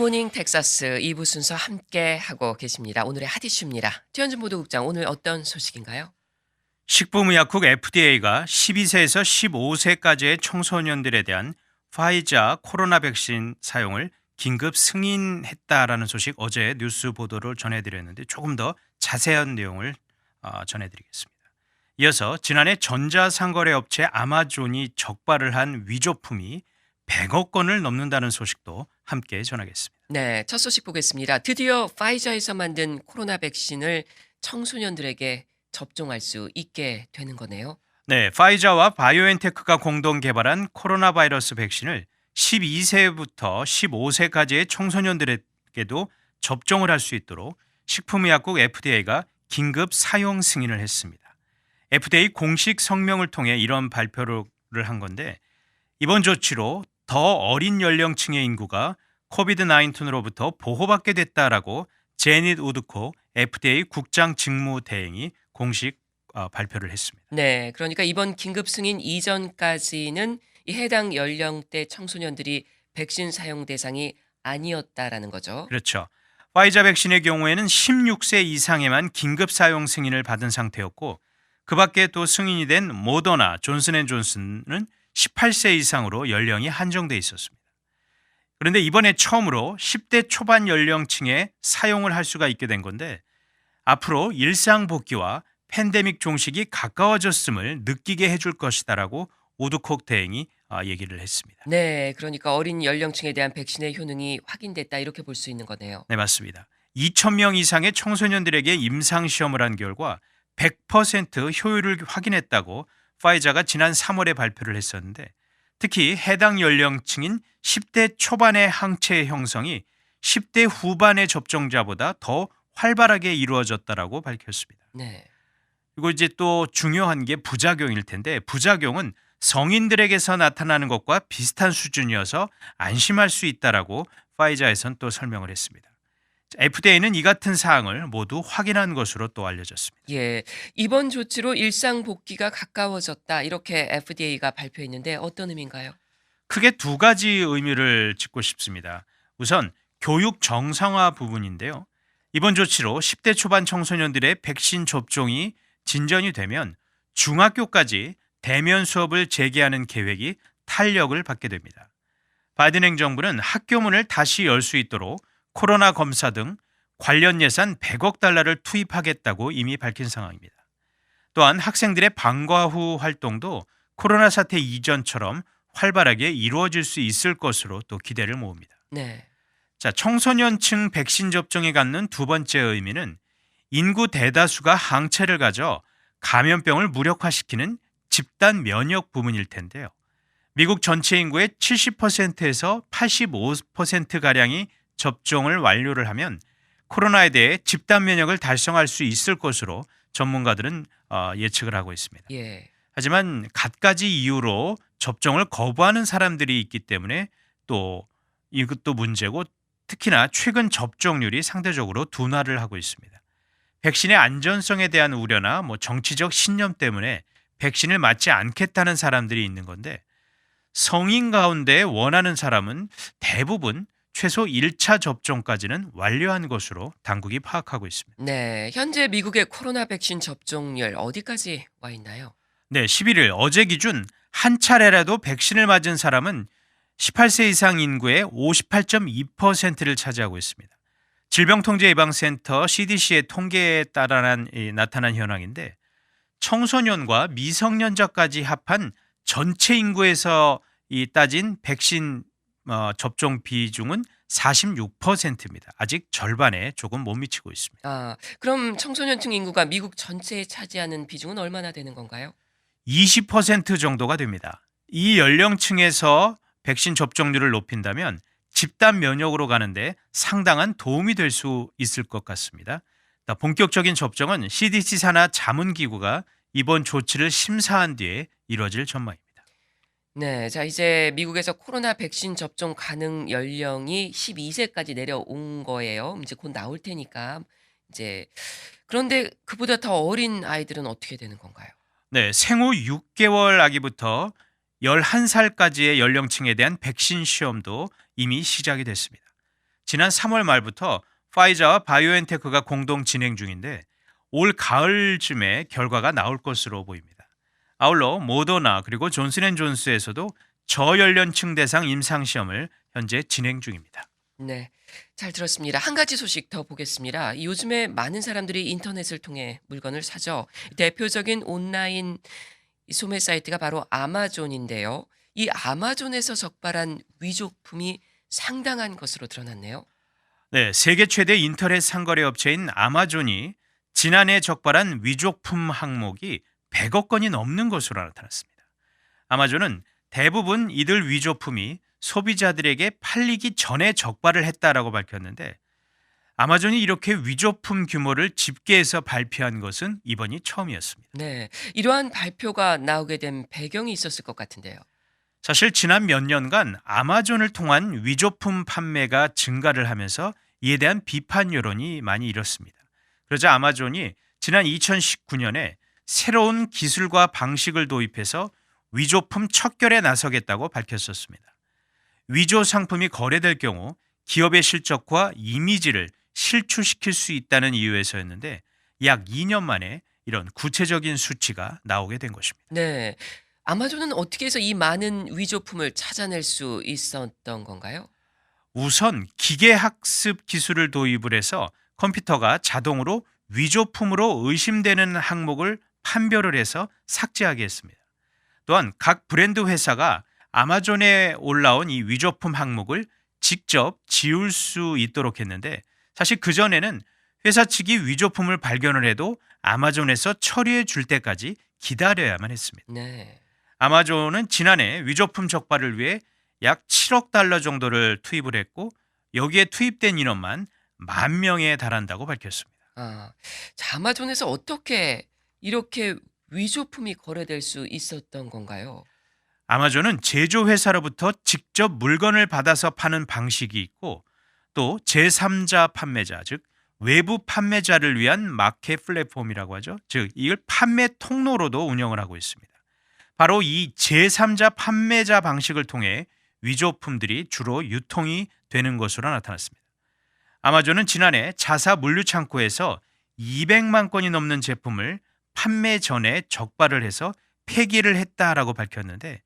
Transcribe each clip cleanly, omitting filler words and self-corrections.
굿모닝 텍사스 2부 순서 함께 하고 계십니다. 오늘의 핫 이슈입니다. 최현준 보도국장, 오늘 어떤 소식인가요? 식품의약국 FDA가 12세에서 15세까지의 청소년들에 대한 화이자 코로나 백신 사용을 긴급 승인했다라는 소식 어제 뉴스 보도를 전해드렸는데 조금 더 자세한 내용을 전해드리겠습니다. 이어서 지난해 전자상거래 업체 아마존이 적발을 한 위조품이 100억 건을 넘는다는 소식도 함께 전하겠습니다. 네, 첫 소식 보겠습니다. 드디어 파이자에서 만든 코로나 백신을 청소년들에게 접종할 수 있게 되는 거네요. 네, 파이자와 바이오엔테크가 공동 개발한 코로나 바이러스 백신을 12세부터 15세까지의 청소년들에게도 접종을 할 수 있도록 식품의약국 FDA가 긴급 사용 승인을 했습니다. FDA 공식 성명을 통해 이런 발표를 한 건데, 이번 조치로 더 어린 연령층의 인구가 코비드-19로부터 보호받게 됐다라고 제닛 우드코 FDA 국장 직무대행이 공식 발표를 했습니다. 네, 그러니까 이번 긴급 승인 이전까지는 이 해당 연령대 청소년들이 백신 사용 대상이 아니었다라는 거죠. 그렇죠. 화이자 백신의 경우에는 16세 이상에만 긴급 사용 승인을 받은 상태였고, 그 밖에 또 승인이 된 모더나, 존슨앤존슨은 18세 이상으로 연령이 한정돼 있었습니다. 그런데 이번에 처음으로 10대 초반 연령층에 사용을 할 수가 있게 된 건데, 앞으로 일상 복귀와 팬데믹 종식이 가까워졌음을 느끼게 해줄 것이다라고 우드콕 대행이 얘기를 했습니다. 네, 그러니까 어린 연령층에 대한 백신의 효능이 확인됐다 이렇게 볼 수 있는 거네요. 네, 맞습니다. 2,000명 이상의 청소년들에게 임상시험을 한 결과 100% 효율을 확인했다고 파이자가 지난 3월에 발표를 했었는데, 특히 해당 연령층인 10대 초반의 항체 형성이 10대 후반의 접종자보다 더 활발하게 이루어졌다라고 밝혔습니다. 네. 그리고 이제 또 중요한 게 부작용일 텐데, 부작용은 성인들에게서 나타나는 것과 비슷한 수준이어서 안심할 수 있다라고 파이자에선 또 설명을 했습니다. FDA는 이 같은 사항을 모두 확인한 것으로 또 알려졌습니다. 예, 이번 조치로 일상 복귀가 가까워졌다 이렇게 FDA가 발표했는데 어떤 의미인가요? 크게 두 가지 의미를 짚고 싶습니다. 우선 교육 정상화 부분인데요. 이번 조치로 10대 초반 청소년들의 백신 접종이 진전이 되면 중학교까지 대면 수업을 재개하는 계획이 탄력을 받게 됩니다. 바이든 행정부는 학교 문을 다시 열 수 있도록 코로나 검사 등 관련 예산 100억 달러를 투입하겠다고 이미 밝힌 상황입니다. 또한 학생들의 방과 후 활동도 코로나 사태 이전처럼 활발하게 이루어질 수 있을 것으로 또 기대를 모읍니다. 네. 자, 청소년층 백신 접종에 갖는 두 번째 의미는 인구 대다수가 항체를 가져 감염병을 무력화시키는 집단 면역 부분일 텐데요. 미국 전체 인구의 70%에서 85%가량이 접종을 완료를 하면 코로나에 대해 집단 면역을 달성할 수 있을 것으로 전문가들은 예측을 하고 있습니다. 예. 하지만 갖가지 이유로 접종을 거부하는 사람들이 있기 때문에 또 이것도 문제고, 특히나 최근 접종률이 상대적으로 둔화를 하고 있습니다. 백신의 안전성에 대한 우려나 정치적 신념 때문에 백신을 맞지 않겠다는 사람들이 있는 건데, 성인 가운데 원하는 사람은 대부분 최소 1차 접종까지는 완료한 것으로 당국이 파악하고 있습니다. 네, 현재 미국의 코로나 백신 접종률 어디까지 와 있나요? 네, 11일 어제 기준 한 차례라도 백신을 맞은 사람은 18세 이상 인구의 58.2%를 차지하고 있습니다. 질병통제예방센터 CDC의 통계에 따라 나타난 현황인데, 청소년과 미성년자까지 합한 전체 인구에서 따진 백신 접종 비중은 46%입니다. 아직 절반에 조금 못 미치고 있습니다. 아, 그럼 청소년층 인구가 미국 전체에 차지하는 비중은 얼마나 되는 건가요? 20% 정도가 됩니다. 이 연령층에서 백신 접종률을 높인다면 집단 면역으로 가는데 상당한 도움이 될 수 있을 것 같습니다. 본격적인 접종은 CDC 산하 자문기구가 이번 조치를 심사한 뒤에 이뤄질 전망입니다. 네, 자 이제 미국에서 코로나 백신 접종 가능 연령이 12세까지 내려온 거예요. 이제 곧 나올 테니까 이제 그런데 그보다 더 어린 아이들은 어떻게 되는 건가요? 네, 생후 6개월 아기부터 11살까지의 연령층에 대한 백신 시험도 이미 시작이 됐습니다. 지난 3월 말부터 파이자와 바이오엔테크가 공동 진행 중인데 올 가을쯤에 결과가 나올 것으로 보입니다. 아울러 모더나 그리고 존슨앤존스에서도 저연령층 대상 임상시험을 현재 진행 중입니다. 네. 잘 들었습니다. 한 가지 소식 더 보겠습니다. 이 요즘에 많은 사람들이 인터넷을 통해 물건을 사죠. 대표적인 온라인 이 소매 사이트가 바로 아마존인데요. 이 아마존에서 적발한 위조품이 상당한 것으로 드러났네요. 네, 세계 최대 인터넷 상거래 업체인 아마존이 지난해 적발한 위조품 항목이 100억 건이 넘는 것으로 나타났습니다. 아마존은 대부분 이들 위조품이 소비자들에게 팔리기 전에 적발을 했다라고 밝혔는데 아마존이 이렇게 위조품 규모를 집계해서 발표한 것은 이번이 처음이었습니다. 네. 이러한 발표가 나오게 된 배경이 있었을 것 같은데요. 사실 지난 몇 년간 아마존을 통한 위조품 판매가 증가를 하면서 이에 대한 비판 여론이 많이 일었습니다. 그러자 아마존이 지난 2019년에 새로운 기술과 방식을 도입해서 위조품 척결에 나서겠다고 밝혔었습니다. 위조 상품이 거래될 경우 기업의 실적과 이미지를 실추시킬 수 있다는 이유에서였는데 약 2년 만에 이런 구체적인 수치가 나오게 된 것입니다. 네. 아마존은 어떻게 해서 이 많은 위조품을 찾아낼 수 있었던 건가요? 우선 기계학습 기술을 도입을 해서 컴퓨터가 자동으로 위조품으로 의심되는 항목을 판별을 해서 삭제하게 했습니다. 또한 각 브랜드 회사가 아마존에 올라온 이 위조품 항목을 직접 지울 수 있도록 했는데 사실 그전에는 회사 측이 위조품을 발견을 해도 아마존에서 처리해 줄 때까지 기다려야만 했습니다. 네. 아마존은 지난해 위조품 적발을 위해 약 7억 달러 정도를 투입을 했고 여기에 투입된 인원만 10,000명에 달한다고 밝혔습니다. 아. 자, 아마존에서 어떻게 이렇게 위조품이 거래될 수 있었던 건가요? 아마존은 제조회사로부터 직접 물건을 받아서 파는 방식이 있고 또 제3자 판매자, 즉 외부 판매자를 위한 마켓 플랫폼이라고 하죠. 즉 이걸 판매 통로로도 운영을 하고 있습니다. 바로 이 제3자 판매자 방식을 통해 위조품들이 주로 유통이 되는 것으로 나타났습니다. 아마존은 지난해 자사 물류 창고에서 200만 건이 넘는 제품을 판매 전에 적발을 해서 폐기를 했다라고 밝혔는데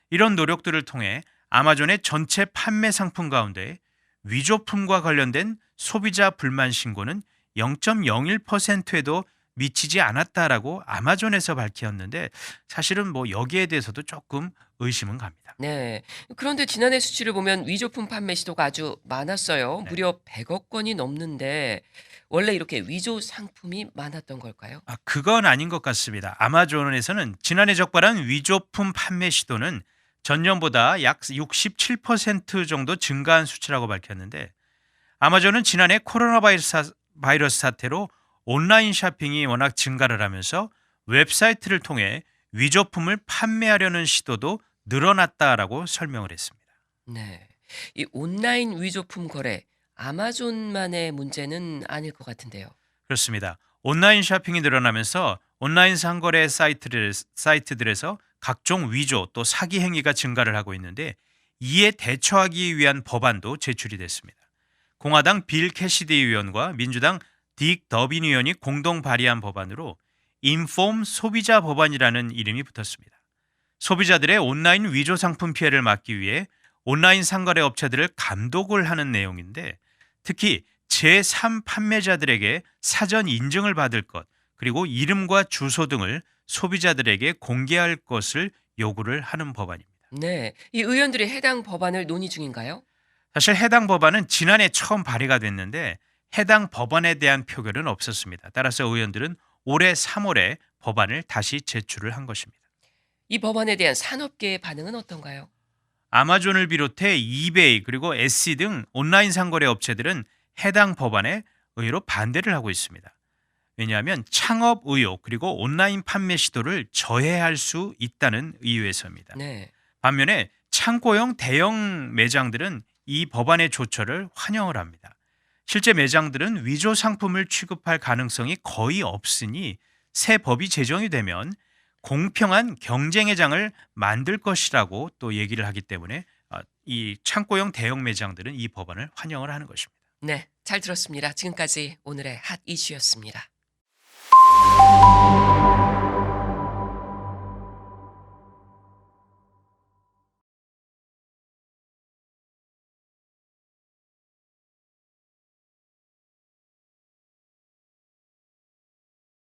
이런 노력들을 통해 아마존의 전체 판매 상품 가운데 위조품과 관련된 소비자 불만 신고는 0.01%에도 미치지 않았다라고 아마존에서 밝혔는데 사실은 뭐 여기에 대해서도 조금 의심은 갑니다. 네. 그런데 지난해 수치를 보면 위조품 판매 시도가 아주 많았어요. 네. 무려 100억 건이 넘는데 원래 이렇게 위조 상품이 많았던 걸까요? 그건 아닌 것 같습니다. 아마존에서는 지난해 적발한 위조품 판매 시도는 전년보다 약 67% 정도 증가한 수치라고 밝혔는데 아마존은 지난해 코로나 바이러스 사태로 온라인 쇼핑이 워낙 증가를 하면서 웹사이트를 통해 위조품을 판매하려는 시도도 늘어났다라고 설명을 했습니다. 네. 이 온라인 위조품 거래 아마존만의 문제는 아닐 것 같은데요. 그렇습니다. 온라인 쇼핑이 늘어나면서 온라인 상거래 사이트들에서 각종 위조 또 사기 행위가 증가를 하고 있는데 이에 대처하기 위한 법안도 제출이 됐습니다. 공화당 빌 캐시디 의원과 민주당 딕 더빈 의원이 공동 발의한 법안으로 인폼 소비자 법안이라는 이름이 붙었습니다. 소비자들의 온라인 위조 상품 피해를 막기 위해 온라인 상거래 업체들을 감독을 하는 내용인데 특히 제3 판매자들에게 사전 인증을 받을 것 그리고 이름과 주소 등을 소비자들에게 공개할 것을 요구를 하는 법안입니다. 네. 이 의원들이 해당 법안을 논의 중인가요? 사실 해당 법안은 지난해 처음 발의가 됐는데 해당 법안에 대한 표결은 없었습니다. 따라서 의원들은 올해 3월에 법안을 다시 제출을 한 것입니다. 이 법안에 대한 산업계의 반응은 어떤가요? 아마존을 비롯해 이베이 그리고 에시 등 온라인 상거래 업체들은 해당 법안에 의외로 반대를 하고 있습니다. 왜냐하면 창업 의욕 그리고 온라인 판매 시도를 저해할 수 있다는 이유에서입니다. 네. 반면에 창고형 대형 매장들은 이 법안의 조처를 환영을 합니다. 실제 매장들은 위조 상품을 취급할 가능성이 거의 없으니 새 법이 제정이 되면 공평한 경쟁의 장을 만들 것이라고 또 얘기를 하기 때문에 이 창고형 대형 매장들은 이 법안을 환영을 하는 것입니다. 네, 잘 들었습니다. 지금까지 오늘의 핫 이슈였습니다.